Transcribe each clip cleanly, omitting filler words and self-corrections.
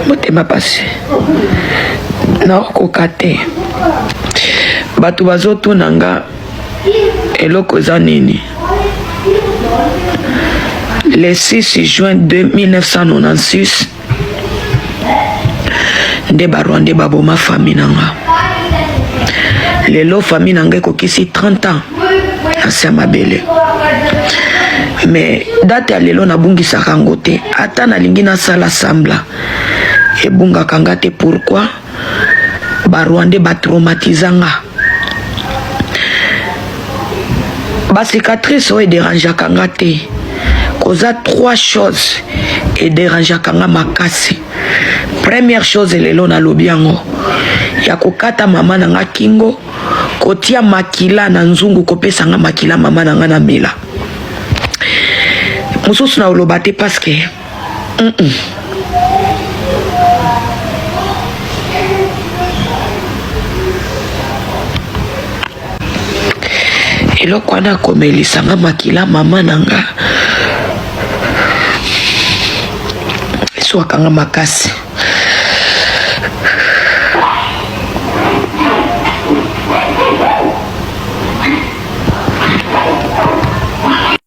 motema pasi nakoka te bato bazotuna nga eloko eza nini. Le 6 juin 1996 nde barwande baboma fami nanga. Lelo fami nanga ekokisi 30 ans asi ya mabele, mais date ya lelo nabungisaka yango te, ata nalingi nasala sambla ebungaka nga te. Pourquoi? barwande batraumatizanga, bacicatrice oyo ederangeaka nga te. Koza 3 choses ederangeaka nga makasi. Première chose lelo nalobi yango ya kokata mama nanga kingo, kotia makila na nzungu, kopesa nga makila mama nanga na mela. Mosusu na oloba te parce que eloko wana komelisanga makila mama nanga eswakanga makasi.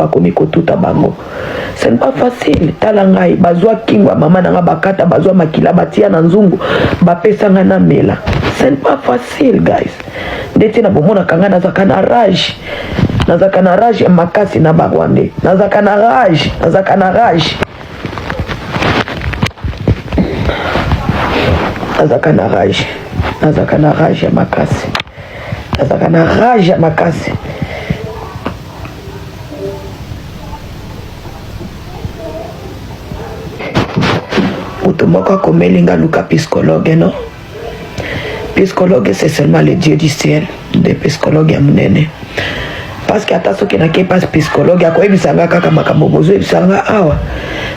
bakomi kotuta bango, ce n'est pas facile. Tala ngai bazwa kingwa mama nanga bakata, bazwa makila batia na nzungu bapesa nga na mela. Ce n'est pas facile guys. Ndeti na bomona kanga nazaka na rage, nazaka na rage makasi na barwande, nazaka na rage, nazaka na rage, nazaka na rage, nazaka na rage makasi, nazaka na rage makasi. Mutu moko akomelinga luka psychologue, non? Psychologue c'est seulement le Dieu du ciel, de psychologue ya munene. Parce que ata soki na ke pas psychologue akoyebisanga kaka makambo bozoyebisanga awa,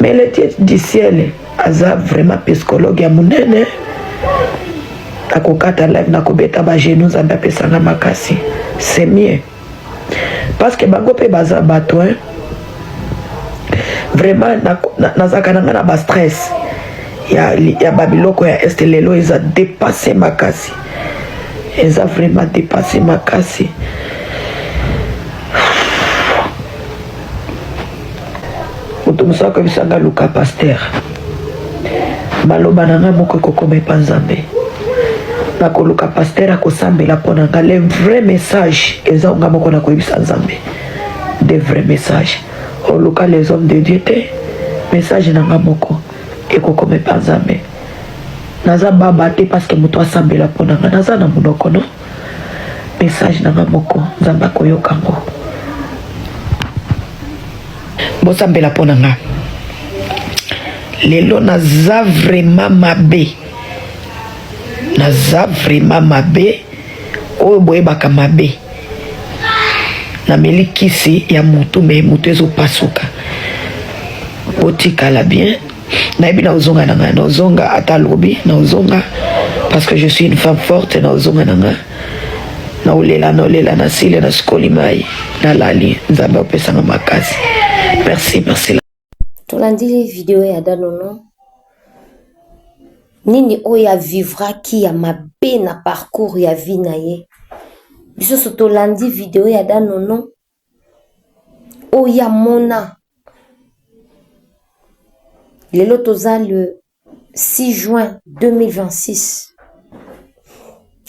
mais le Dieu du ciel aza vraiment psychologue ya munene. Akokata live na kobeta ba genou nzambe apesanga makasi, c'est mieux. Parce que bango pe baza bato, hein? Vraiment nazaka nanga na ba stress ya babiloko ya este lelo eza dépassé makasi, eza vraiment dépassé makasi. Mutu musako bisanga luka pasteur maloba nanga moko kokome panzambe na koluka pasteur akosambela pona nga le vrai message eza nga moko na koyebisa nzambe de vrai message. Oluka les hommes de Dieu te message nanga moko ekokome panzambe. Naza baba te parce que mutu asambela pona nga, naza na munoko no message nanga moko nzambe akoyoka ngo. Bosambela pona nga lelo naza vraiment mabe, naza vraiment mabe oyo boyebaka mabe na melikisi ya mutu, me mutu ezopasuka. Botikala bien nayebi na ozonga nanga, na ozonga ata lobi na ozonga parce que je suis une femme forte. Na ozonga nanga na olela na sile na skoli mai na lali nzambe opesanga makasi. Merci, merci. Tolandili video ya Danono nini oya vivra ki ya mabe na parcours ya vie na ye. Biso so tolandi video ya Danono oya mona lelo toza le 6 juin 2026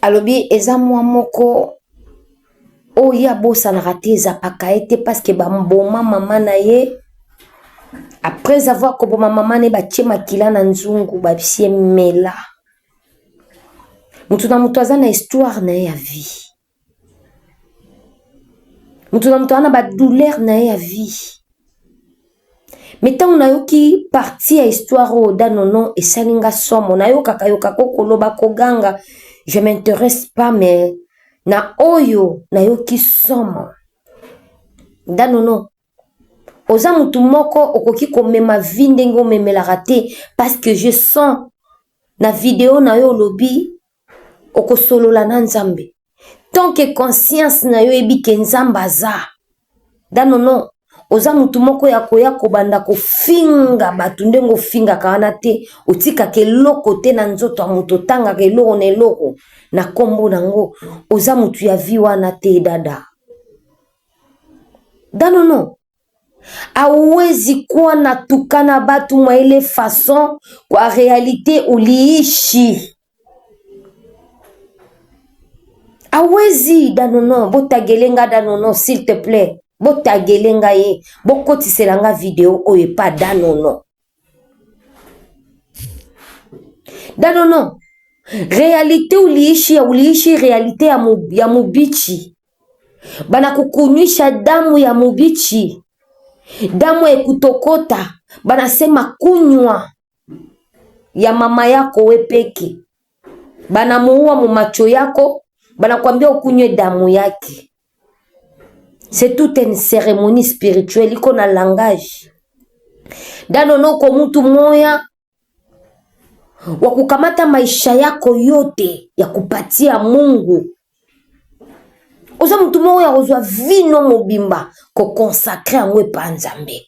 alobi eza mwa moko oya bosa na raté eza pakaete parce que ba mboma mama na ye après avoir koboma mama ne batie makila na nzungu babisie mela. Mutu na mutu aza na histoire na ye ya vie, mutu na mutu ana ba douleur na ye ya vie. Mais tant na yoki partie ya histoire o Danono esalinga somo na yoka kayoka kokoloba koganga je m'intéresse pas, mais na oyo na yoki somo Danono oza mutu moko okoki komema vie ndenge omemelaka te parce que je sens na vidéo na yo lobi okosolola na nzambe. tant que conscience na yo ebi ke nzambe aza danono oza mutu moko ya koya kobanda kofinga bato ndenge ofingaka wana te otikaka eloko te na nzoto ya moto otangaka eloko na eloko na nkombo nango oza mutu ya vi wana te dada danono awezi kuwa natukana batu mwa ile façon kwa realite uliishi awezi danono botagelenga danono s'il te plaît botagelenga ye bokotiselanga video oyo pa danono danono realite uliishi realite ya mubichi bana kukunywisha damu ya mubichi damu ekutokota banasema kunywa ya mama yako wepeke banamuua mu macho yako banakwambia ukunywe damu yake. C'est toute une cérémonie spirituelle iko na langage danono ko mutu moya wakukamata maisha yako yote ya kupatia Mungu oza mutu moya ozwa vino mobimba ko consacrer yango epa Nzambe.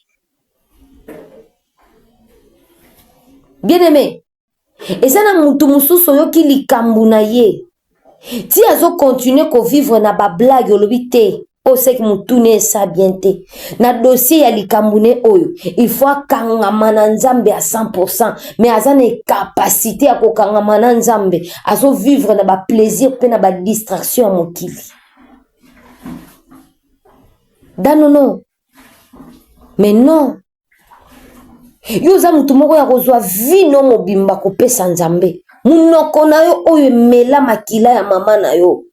Bien aimé, eza na mutu mususu oyoki likambo na ye ti azo continue ko vivre na ba blague olobi te o seki mutu ne esa bien te na dossier ya likambo ne oyo il faut akangama na Nzambe à 100% mais aza na capacité ya kokangama na Nzambe azo vivre na ba plaisir pe na ba distraction ya mokili danono mais non yo za mutu moko ya kozwa vino mobimba kopesa Nzambe munoko na yo oyo emela makila ya mama na yo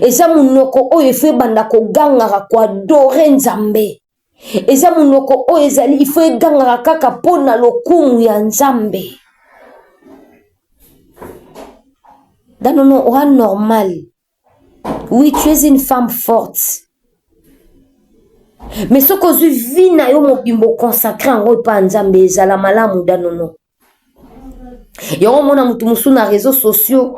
eza munoko oyo efo ebanda kogangaka koadore Nzambe eza munoko oyo ezali ifo egangaka kaka mpo na lokumu ya Nzambe danono oa normal. Oui, tu es une femme forte mais ce que je vis na yo mobimbo consacré en pa Nzambe ezala malamu danono yango mona mutu musu na réseaux sociaux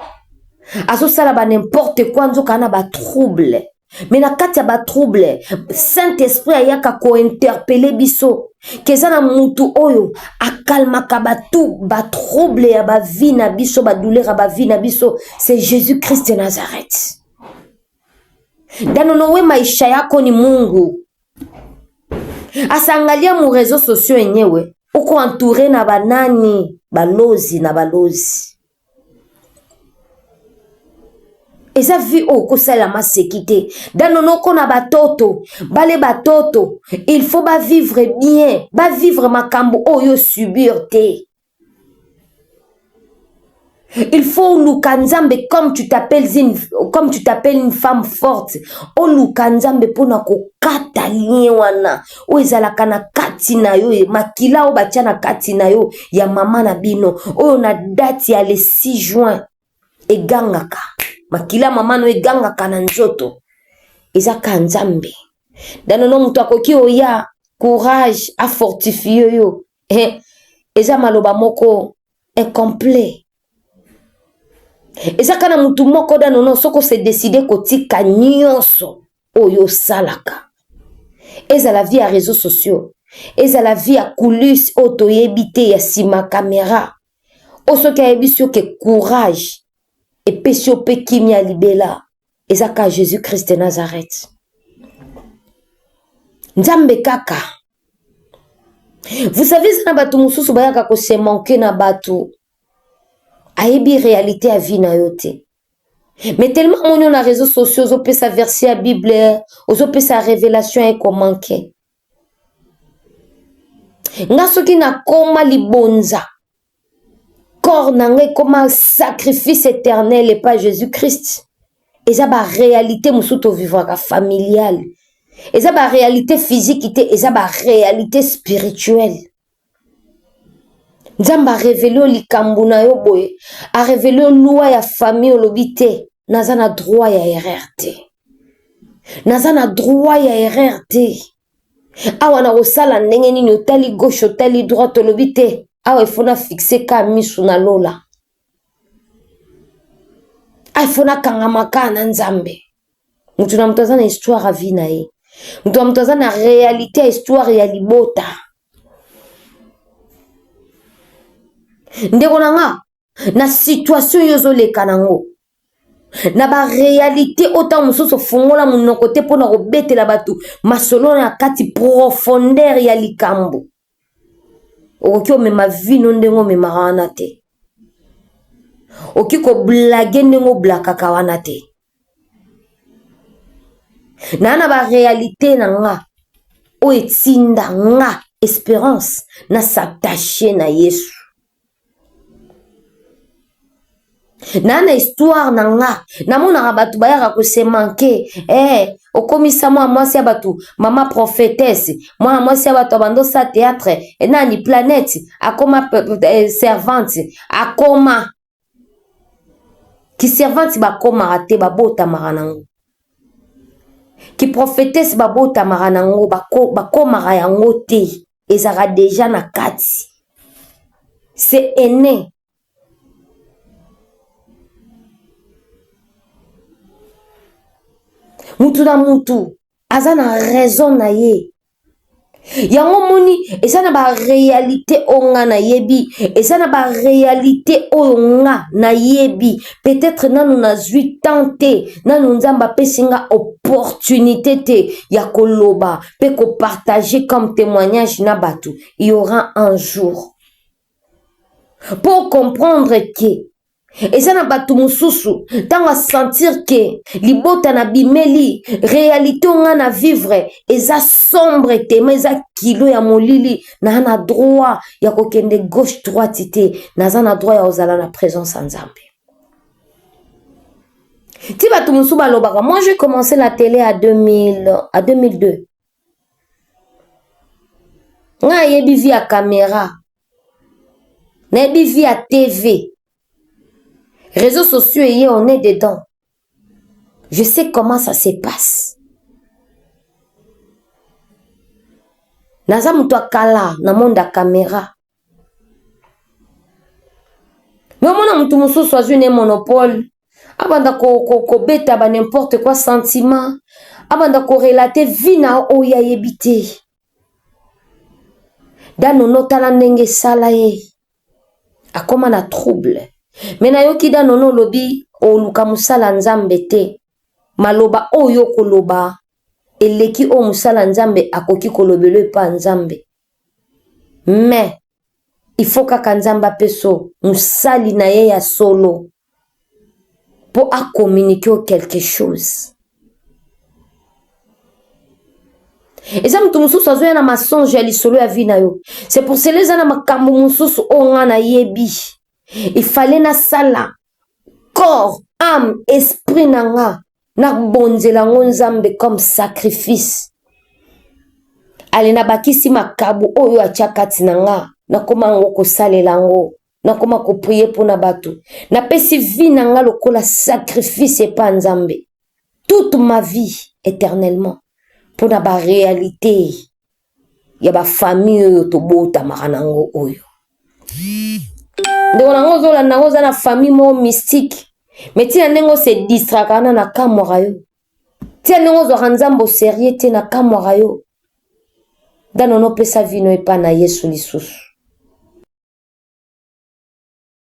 azosala ba n'importe quoi nzoka na ba trouble mais na kati ya ba trouble Saint-Esprit ayaka ko interpeller biso keza na mutu oyo akalmaka batu ba trouble ya ba vie na biso ba douleur ya ba vie na biso c'est Jésus-Christ de Nazareth danono we maisha yako ni Mungu asangalia mu réseaux sociaux enyewe uko entouré na banani balozi na balozi eza vi okosala masekite danono kona batoto bale batoto il faut ba vivre bien ba vivre makambo oyo subir te il faut luka Nzambe comme tu t'appelles une femme forte o luka Nzambe pona kokata lien wana o ezalaka na kati na yo makila o batia na kati na yo ya mama na bino oyo na date ya le 6 juin egangaka makila mama no egangaka na nzoto ezaka Nzambe danono mutu akoki oya courage a fortifier yo eza maloba moko incomplet ezaka na mutu moko danono soko se décider kotika nyonso oyo salaka eza la vie à réseaux sociaux eza la vie à coulisses oto yebite ya sima caméra osoki ayebi sio ke courage epesi yo mpe kimia libela ezaka Jésus-Christ de Nazareth Nzambe kaka. Vous savez ça na batu mususu bayaka ko se manquer na batu ayebi réalité à vie na yote. Mais tellement on est na réseaux sociaux on peut sa verser à Bible on peut sa révélation et ko manquer. Nga soki na koma libonza corps nangé comme un sacrifice éternel et pas Jésus-Christ. Et ça ba réalité musuto vivre familiale. Et ça ba réalité physique et ça ba réalité spirituelle. Nzamba révélé likambo na yo boye, a révélé loi ya famille olobité, nazana droit ya RRT. Nazana droit ya RRT. Awa na osala ndenge nini otali gauche otali droite olobité, awa ifona fixer ka misu na lola. Ifona kangamaka na Nzambe. mutu na mutu aza na histoire a vie na ye mutu na mutu aza na réalité ya histoire ya libota ndeko na nga na situation oyo ozoleka nango na baréalité otango mosusu fungola monoko te mpo na kobetela bato masolo na kati profondeur ya likambo okoki omema vino ndenge omemaka wana te okoki koblage ndenge oblakaka wana te na baréalité na nga oyo etinda nga espérance na s'attacher na Yesu na histoire na nga namonaka bato bayaka kosemanke okomisa mwana mwasi ya bato mama prophétesse mwana mwasi ya bato abandosa théâtre nani planète akoma servante akoma ki servante bakomaka te babotamaka nango ki prophétesse babotamaka nango bakomaka yango te ezaka déjà na kati c'est aîné. Mutu na mutu aza na raison na ye yango moni eza na ba réalité onga na yebi eza na ba réalité onga na yebi peut-être nanu na 8 ans te nanu nzamba pesinga opportunité te ya koloba pe ko partager comme témoignage na batu il y aura un jour pour comprendre que eza na bato mosusu ntango sentir ke libota na bimeli réalité onga na vivre eza sombre te ma eza kilo ya molili na droit ya kokende gauche droite te naza na droit ya ozala na présence ya Nzambe ti bato mosusu balobaka moi j'ai commencé la télé à 2002 nga yebi via caméra na yebi via TV réseaux sociaux et on est dedans. Je sais comment ça se passe. Naza mutu akala na monde ya caméra. Mais mona mutu mususu azwi ne monopole. Abanda ko beta ba n'importe quoi sentiment. Abanda ko relater vie na oya yebite. Dano notala ndenge sala ye. Akoma na trouble. Mena yoki da nono lobi oluka musala Nzambe te maloba oyo koloba eleki o musala Nzambe akoki kolobelo pa Nzambe mais il faut kaka Nzamba peso musali na ye ya solo pour a communiquer quelque chose et ça mutu mususu azoya na mensonge ya lisolo ya vie na yo c'est pour cela za na makambo mususu onga na yebi. Il fallait na sala corps, âme, esprit nanga na bonzela Nzambe comme sacrifice. Ale na bakisi makabu oyo achakati nanga na koma ngoko salela ngo na koma ko prier pour na bato na pesi vie nanga lokola sacrifice pa Nzambe toute ma vie éternellement pour na ba réalité ya ba famille oyo tobota makanango oyo. Ndeko nango zola nango za na famille mo mystique mais tina nengo se distrakana na kamwaka yo tina nengo zo Nzambe sérieux te na kamwaka yo danono pesa vino epa na Yesu lisusu